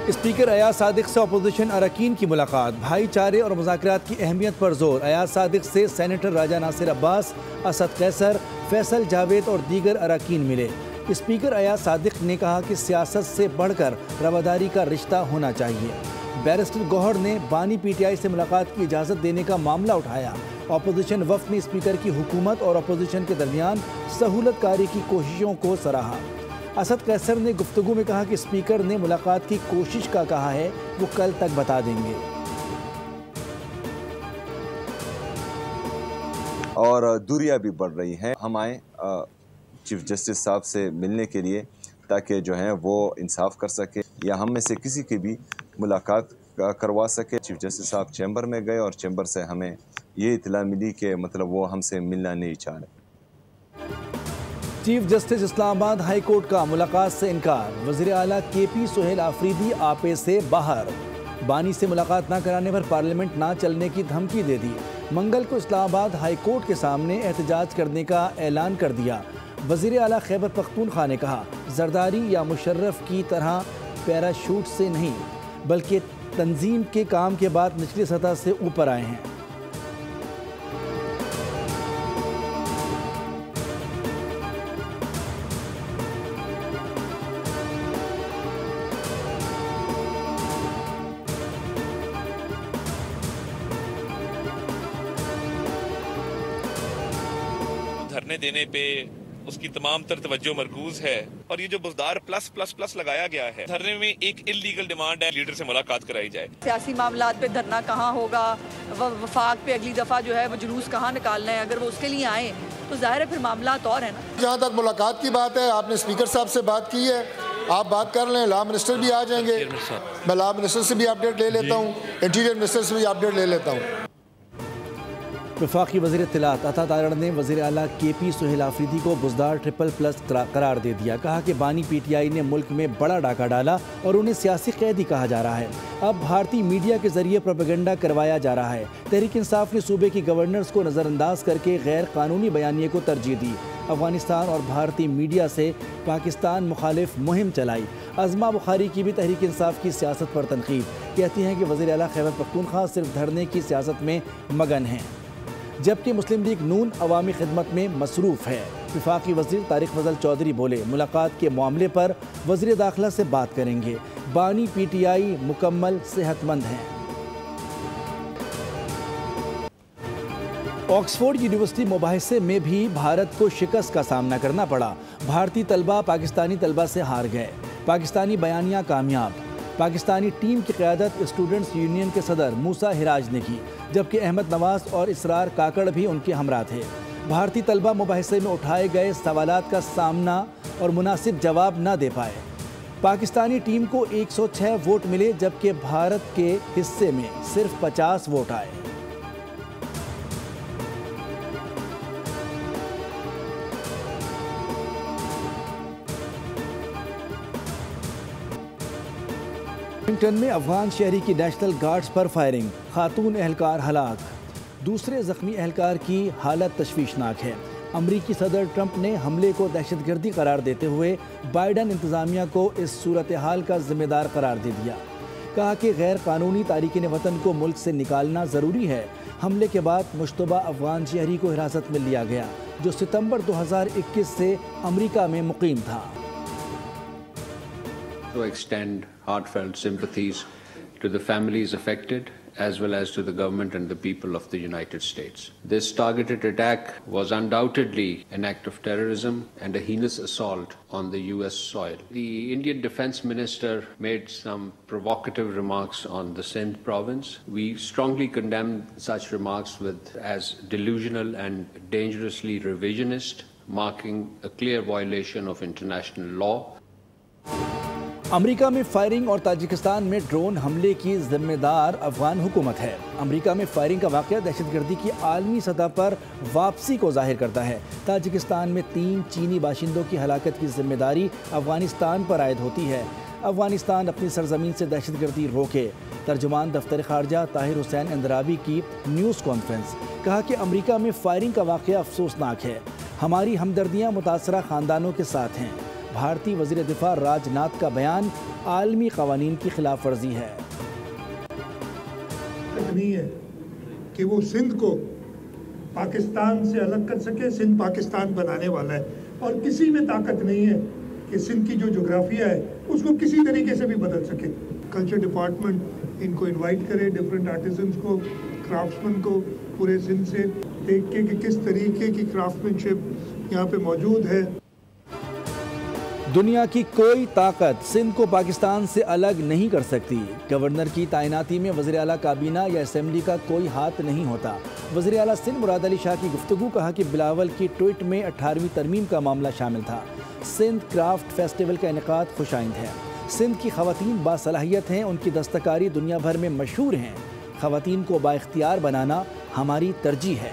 Speaker Ayaz Sadiq से opposition अरकान की मुलाकात, भाईचारे और मुज़ाकरात की अहमियत पर जोर। अयाज सादिक से सेनेटर राजा नासिर अब्बास, असद कैसर, फैसल जावेद और दीगर अरकान मिले। स्पीकर अयाज सादिक ने कहा कि सियासत से बढ़कर रवादारी का रिश्ता होना चाहिए। बैरिस्टर गौहर ने बानी PTI से मुलाकात की इजाज़त देने का मामला उठाया। अपोजिशन वफ़द ने स्पीकर की हुकूमत और अपोजिशन के दरमियान सहूलत कारी की कोशिशों को सराहा। असद कैसर ने गुफ्तगू में कहा कि स्पीकर ने मुलाकात की कोशिश का कहा है, वो कल तक बता देंगे। और दूरियां भी बढ़ रही हैं। हम आए चीफ जस्टिस साहब से मिलने के लिए ताकि जो है वो इंसाफ कर सके या हम में से किसी की भी मुलाकात करवा सके। चीफ जस्टिस साहब चैम्बर में गए और चैम्बर से हमें ये इतला मिली कि मतलब वो हमसे मिलना नहीं चाह रहे। Chief justice Islamabad high court का मुलाकात से इनकार, वज़ीर आला KP सोहेल आफरीदी आपे से बाहर। बानी से मुलाकात न कराने पर पार्लियामेंट ना चलने की धमकी दे दी। मंगल को इस्लामाबाद हाई कोर्ट के सामने एहतजाज करने का ऐलान कर दिया। वज़ीर आला खैबर पख्तूनख्वा ने कहा, जरदारी या मुशर्रफ की तरह पैराशूट से नहीं बल्कि तंजीम के काम के बाद निचली सतह से ऊपर आए हैं। धरने देने पे उसकी तमाम तर तवज्जो मरकूज है और ये जो बुज़दार प्लस प्लस प्लस लगाया गया है, धरने में एक इल्लीगल डिमांड है लीडर से मुलाकात कराई जाए। सियासी मामलात पे धरना कहाँ होगा, वफाक पे अगली दफ़ा जो है वो जुलूस कहाँ निकालना है, अगर वो उसके लिए आए तो जाहिर है फिर मामलात और है ना। जहाँ तक मुलाकात की बात है, आपने स्पीकर साहब से बात की है, आप बात कर लें। लॉ मिनिस्टर भी आ जाएंगे, मैं लॉ मिनिस्टर से भी अपडेट ले लेता हूँ, इंटीरियर मिनिस्टर से भी अपडेट ले लेता हूँ। वफाकी वज़ीर इत्तलात अता तारड़ ने वज़ीर आला KP सोहेल आफरीदी को बुज़दार ट्रिपल+ करार दे दिया। कहा कि बानी PTI ने मुल्क में बड़ा डाका डाला और उन्हें सियासी कैदी कहा जा रहा है। अब भारतीय मीडिया के जरिए प्रोपेगेंडा करवाया जा रहा है। तहरीक इंसाफ ने सूबे की गवर्नर्स को नज़रअंदाज करके गैर कानूनी बयानिए को तरजीह दी। अफगानिस्तान और भारतीय मीडिया से पाकिस्तान मुखालिफ मुहिम चलाई। अज़मा बुखारी की भी तहरीक इंसाफ की सियासत पर तनकीद, कहती हैं कि वज़ीर आला खैबर पख्तूनख्वा सिर्फ धरने की सियासत में मगन हैं, जबकि मुस्लिम लीग नून अवामी खिदमत में मसरूफ़ है। वफाकी वज़ीर तारिक फजल चौधरी बोले, मुलाकात के मामले पर वज़ीर दाखिला से बात करेंगे। बानी PTI मुकम्मल सेहतमंद हैं। ऑक्सफोर्ड यूनिवर्सिटी मुबाहिसे में भी भारत को शिकस्त का सामना करना पड़ा। भारतीय तलबा पाकिस्तानी तलबा से हार गए। पाकिस्तानी बयानिया कामयाब। पाकिस्तानी टीम की क़यादत स्टूडेंट्स यूनियन के सदर मूसा हिराज ने की, जबकि अहमद नवाज और इसरार काकड़ भी उनके हमरा थे। भारतीय तलबा मुबाहिसे में उठाए गए सवालात का सामना और मुनासिब जवाब न दे पाए। पाकिस्तानी टीम को 106 वोट मिले, जबकि भारत के हिस्से में सिर्फ 50 वोट आए। वाशिंगटन में अफगान शहरी की नेशनल गार्ड्स पर फायरिंग, खातून एहलकार हलाक। दूसरे जख्मी एहलकार की हालत तशवीशनाक है। अमरीकी सदर ट्रंप ने हमले को दहशतगर्दी करार देते हुए बाइडन इंतज़ामिया को इस सूरत हाल का जिम्मेदार करार दे दिया। कहा कि गैर कानूनी तारिकीन वतन को मुल्क से निकालना ज़रूरी है। हमले के बाद मुश्तबा अफगान शहरी को हिरासत में लिया गया, जो सितंबर 2021 से अमरीका में मुकीम था। To extend heartfelt sympathies to the families affected as well as to the government and the people of the United States. This targeted attack was undoubtedly an act of terrorism and a heinous assault on the US soil. The Indian Defense Minister made some provocative remarks on the Sindh province. We strongly condemn such remarks as delusional and dangerously revisionist, marking a clear violation of international law. America में firing और Tajikistan में drone हमले की जिम्मेदार अफगान हुकूमत है। America में firing का वाक़या दहशतगर्दी की आलमी सतह पर वापसी को जाहिर करता है। ताजिकिस्तान में 3 चीनी बाशिंदों की हलाकत की जिम्मेदारी अफगानिस्तान पर आयद होती है। अफगानिस्तान अपनी सरजमीन से दहशतगर्दी रोके। तर्जुमान दफ्तर खारजा ताहिर हुसैन अंदराबी की न्यूज़ कॉन्फ्रेंस, कहा कि अमेरिका में फायरिंग का वाक़या अफसोसनाक है। हमारी हमदर्दियाँ मुतासरा ख़ानदानों के साथ हैं। भारतीय वज़ीर दिफा राजनाथ का बयान आलमी क़वानीन की खिलाफ वर्जी है। नहीं है कि वो सिंध को पाकिस्तान से अलग कर सके। सिंध पाकिस्तान बनाने वाला है और किसी में ताकत नहीं है कि सिंध की जो जोग्राफिया है उसको किसी तरीके से भी बदल सके। कल्चर डिपार्टमेंट इनको इनवाइट करे, डिफरेंट आर्टिजन्स को, क्राफ्ट्समैन को पूरे सिंध से, देख के कि किस तरीके की क्राफ्ट्समैनशिप यहाँ पे मौजूद है। दुनिया की कोई ताकत सिंध को पाकिस्तान से अलग नहीं कर सकती। गवर्नर की तैनाती में वज़ीर आला काबीना या असेंबली का कोई हाथ नहीं होता। वज़ीर आला सिंध मुराद अली शाह की गुफ्तगू। कहा कि बिलावल की ट्वीट में 18वीं तरमीम का मामला शामिल था। सिंध क्राफ्ट फेस्टिवल का इनेकाद खुशाइंद है। सिंध की ख़वातीन बासलाहियत हैं, उनकी दस्तकारी दुनिया भर में मशहूर हैं। ख़वातीन को बाइख्तियार बनाना हमारी तरजीह है।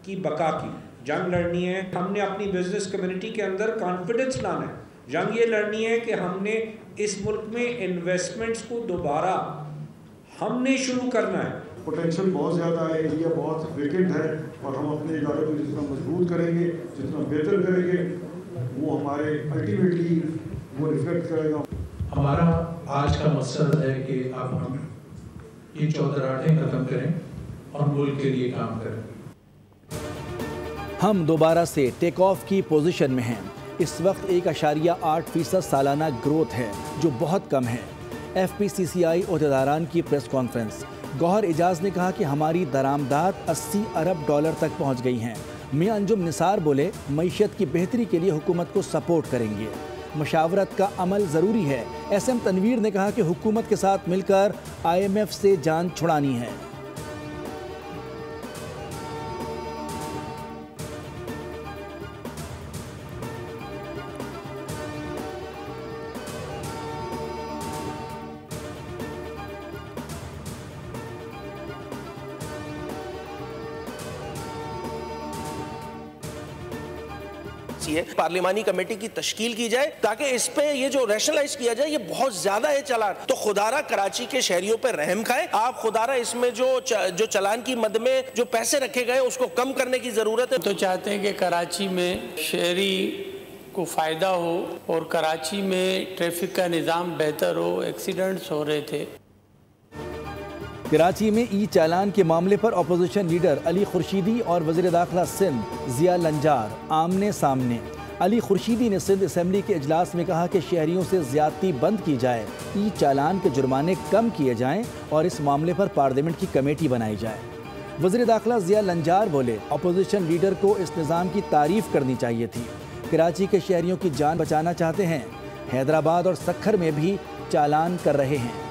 की बका की जंग लड़नी है। हमने अपनी बिजनेस कम्युनिटी के अंदर कॉन्फिडेंस लाना है। जंग ये लड़नी है कि हमने इस मुल्क में इन्वेस्टमेंट्स को दोबारा हमने शुरू करना है। पोटेंशियल बहुत ज़्यादा है, एरिया बहुत वेकेंट है और हम अपने इदारों को जितना मजबूत करेंगे, जितना बेहतर करेंगे, वो हमारे अल्टीमेटली वो रिफ्लेक्ट करेगा। हमारा आज का मकसद है कि अब हम ये चौधराहटें खत्म करें और मुल्क के लिए काम करें। हम दोबारा से टेक ऑफ की पोजीशन में हैं। इस वक्त 1.8% सालाना ग्रोथ है, जो बहुत कम है। FPCCI ओहदेदारान की प्रेस कॉन्फ्रेंस। गौहर इजाज़ ने कहा कि हमारी दरामदात 80 अरब डॉलर तक पहुंच गई हैं। मियां अंजुम निसार बोले, मईशत की बेहतरी के लिए हुकूमत को सपोर्ट करेंगे। मशावरत का अमल ज़रूरी है। SM तनवीर ने कहा कि हुकूमत के साथ मिलकर IMF से जान छुड़ानी है। पार्लिमानी कमेटी की तश्कील की जाए ताकि इस पे ये जो रैशनलाइज किया जाए, ये बहुत ज्यादा है चालान। तो खुदारा कराची के शहरियों पे रहम खाए। आप खुदारा इसमें जो चलान की मद में जो पैसे रखे गए उसको कम करने की जरूरत है। तो चाहते हैं कि कराची में शहरी को फायदा हो और कराची में ट्रैफिक का निज़ाम बेहतर हो। एक्सीडेंट्स हो रहे थे। कराची में ई चालान के मामले पर अपोजिशन लीडर अली खुर्शीदी और वज़ीर दाखिला सिंध ज़िया लंजार आमने सामने। अली खुर्शीदी ने सिंध असेंबली के इजलास में कहा कि शहरियों से ज़्यादती बंद की जाए, ई चालान के जुर्माने कम किए जाएं और इस मामले पर पार्लियामेंट की कमेटी बनाई जाए। वज़ीर दाखिला ज़िया लंजार बोले, अपोजिशन लीडर को इस निज़ाम की तारीफ़ करनी चाहिए थी। कराची के शहरियों की जान बचाना चाहते हैं। हैदराबाद और सक्खर में भी चालान कर रहे हैं।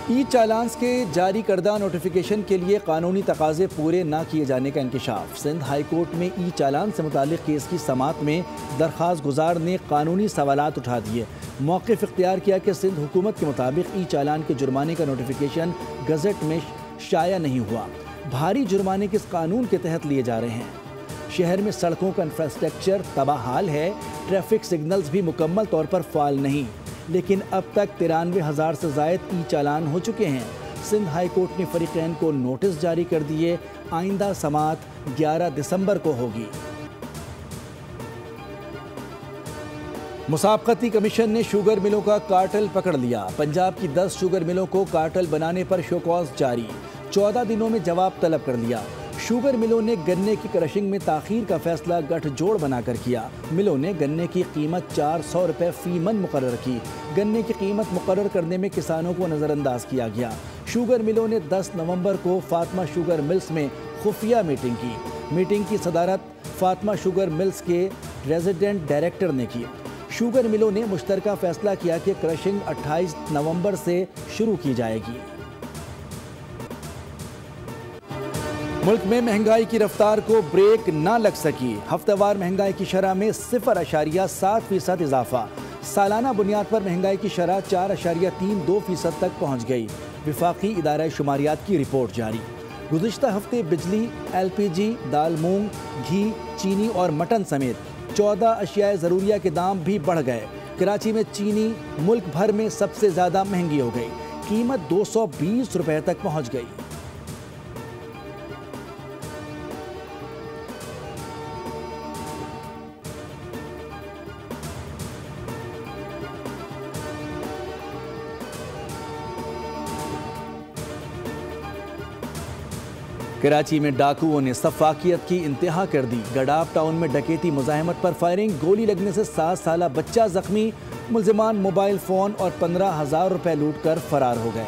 ई चालान्स के जारी करदा नोटिफिकेशन के लिए कानूनी तकाजे पूरे ना किए जाने का इंकशाफ। सिंध हाई कोर्ट में ई चालान से मुतालिक केस की समाअत में दरख्वास्त गुजार ने कानूनी सवालात उठा दिए। मौक़िफ़ इख्तियार किया कि सिंध हुकूमत के मुताबिक ई चालान के जुर्माने का नोटिफिकेशन गज़ट में शाया नहीं हुआ। भारी जुर्माने किस कानून के तहत लिए जा रहे हैं? शहर में सड़कों का इंफ्रास्ट्रक्चर तबाहाल है, ट्रैफिक सिग्नल्स भी मुकम्मल तौर पर फ़ाल नहीं, लेकिन अब तक 93,000 से ज़ायद ई चालान हो चुके हैं। सिंध हाई कोर्ट ने फरीक़ैन को नोटिस जारी कर दिए। आइंदा समाअत 11 दिसंबर को होगी। मुसाबकती कमीशन ने शुगर मिलों का कार्टेल पकड़ लिया। पंजाब की 10 शुगर मिलों को कार्टेल बनाने पर शोकॉज जारी। 14 दिनों में जवाब तलब कर लिया। शुगर मिलों ने गन्ने की क्रशिंग में ताख़ीर का फैसला गठजोड़ बनाकर किया। मिलों ने गन्ने की कीमत 400 रुपये फ़ी मन मुकर्रर की। गन्ने की कीमत मुकर्रर करने में किसानों को नज़रअंदाज किया गया। शुगर मिलों ने 10 नवंबर को फातिमा शुगर मिल्स में खुफिया मीटिंग की। मीटिंग की सदारत फातिमा शुगर मिल्स के रेजिडेंट डायरेक्टर ने की। शुगर मिलों ने मुश्तरका फैसला किया कि क्रशिंग 28 नवंबर से शुरू की जाएगी। मुल्क में महंगाई की रफ्तार को ब्रेक ना लग सकी। हफ्तेवार महंगाई की शरह में 0.7% इजाफा। सालाना बुनियाद पर महंगाई की शरह 4.32% तक पहुँच गई। विफाकी इदारा शुमारियात की रिपोर्ट जारी। गुज़िश्ता हफ्ते बिजली, LPG, दाल, मूंग, घी, चीनी और मटन समेत 14 अशियाए ज़रूरिया के दाम भी बढ़ गए। कराची में चीनी मुल्क भर में सबसे ज़्यादा महंगी हो गई। कीमत 220 रुपये तक पहुँच गई। कराची में डाकुओं ने सफाकियत की इंतहा कर दी। गडाफ टाउन में डकैती मुजाहिमत पर फायरिंग, गोली लगने से 7 साला बच्चा जख्मी। मुल्जिमान मोबाइल फ़ोन और 15,000 रुपये लूट कर फरार हो गए।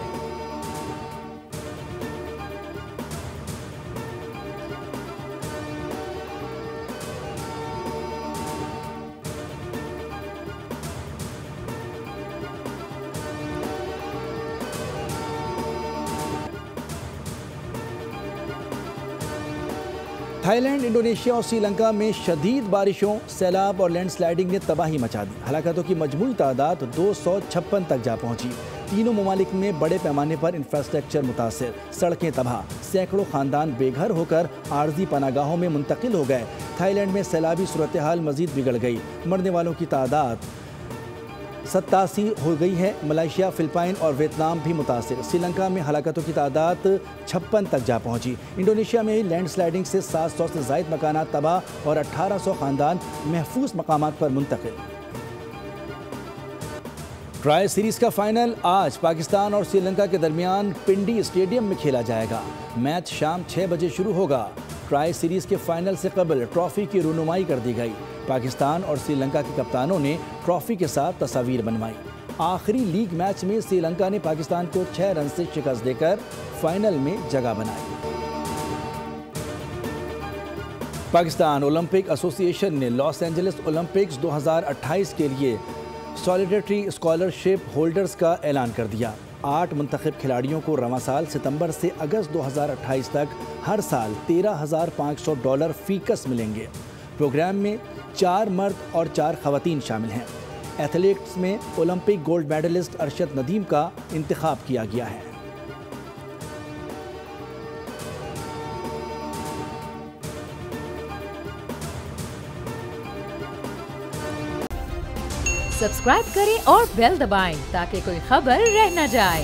थाईलैंड, इंडोनेशिया और श्रीलंका में शदीद बारिशों, सैलाब और लैंडस्लाइडिंग ने तबाही मचा दी। हलाकतों की मजमूई तादाद 256 तक जा पहुंची। तीनों ममालिक में बड़े पैमाने पर इंफ्रास्ट्रक्चर मुतासिर, सड़कें तबाह, सैकड़ों खानदान बेघर होकर आर्जी पनागाहों में मुंतकिल हो गए। थाईलैंड में सैलाबी सूरत हाल मजीद बिगड़ गई। मरने वालों की तादाद 87 हो गई है। मलेशिया, फिलिपाइन और वियतनाम भी मुतासिर। श्रीलंका में हलाकतों की तादाद 56 तक जा पहुंची। इंडोनेशिया में लैंडस्लाइडिंग से 700 से ज़ायद मकानात तबाह और 1800 खानदान महफूज मकामात पर मुंतकिल। ट्राई सीरीज़ का फाइनल आज पाकिस्तान और श्रीलंका के दरमियान पिंडी स्टेडियम में खेला जाएगा। मैच शाम 6 बजे शुरू होगा। ट्राई सीरीज़ के फाइनल से कबल ट्रॉफी की रुनुमाई कर दी गई। पाकिस्तान और श्रीलंका के कप्तानों ने ट्रॉफी के साथ तस्वीर बनवाई। आखिरी लीग मैच में श्रीलंका ने पाकिस्तान को 6 रन से शिकस्त देकर फाइनल में जगह बनाई। पाकिस्तान ओलंपिक एसोसिएशन ने लॉस एंजलिस ओलंपिक्स 2028 के लिए सॉलिडेरिटी स्कॉलरशिप होल्डर्स का ऐलान कर दिया। 8 मुंतखब खिलाड़ियों को रवां साल सितंबर से अगस्त 2028 तक हर साल $13,500 फीकस मिलेंगे। प्रोग्राम में 4 मर्द और 4 खवातीन शामिल हैं। एथलीट्स में Olympic gold medalist Arshad Nadeem का इंतखाब किया गया है। सब्सक्राइब करें और बेल दबाएं ताकि कोई खबर रह न जाए।